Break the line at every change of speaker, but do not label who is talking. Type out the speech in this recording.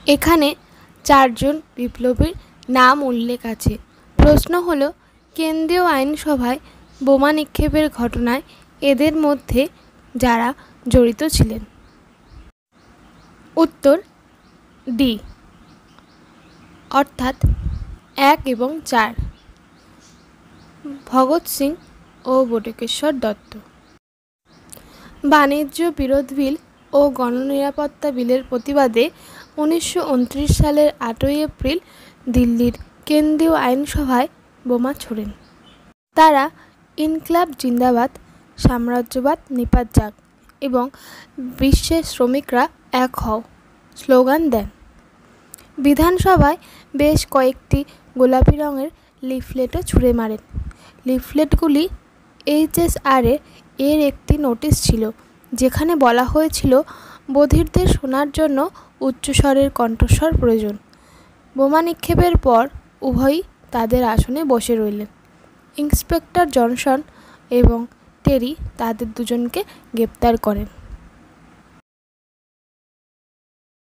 এখানে চারজন বিপ্লবীর নাম উল্লেখ আছে। প্রশ্ন হলো, কেন্দ্রীয় আইনসভায় বোমা নিক্ষেপের ঘটনায় এদের মধ্যে যারা জড়িত ছিলেন। উত্তর ডি অর্থাৎ 1 এবং 4, ভগৎ সিং ও বটুকেশ্বর দত্ত। বাণিজ্য বিরোধ বিল ও গণনিরাপত্তা বিলের প্রতিবাদে 1929 সালের 8ই এপ্রিল দিল্লির কেন্দ্রীয় আইনসভায় বোমা ছোড়েন। তারা ইনকলাব জিন্দাবাদ, সাম্রাজ্যবাদ নিপাত যাক এবং বিশ্বের শ্রমিকরা এক হও স্লোগান দেন। বিধানসভায় বেশ কয়েকটি গোলাপি রঙের লিফলেটও ছুঁড়ে মারেন। লিফলেটগুলি HSR এর একটি নোটিশ ছিল, যেখানে বলা হয়েছিল বধিরদের শোনার জন্য উচ্চস্বরের কণ্ঠস্বর প্রয়োজন। বোমা নিক্ষেপের পর উভয়ই তাদের আসনে বসে রইলেন। ইন্সপেক্টর জনসন এবং টেরি তাদের দুজনকে গ্রেপ্তার করেন।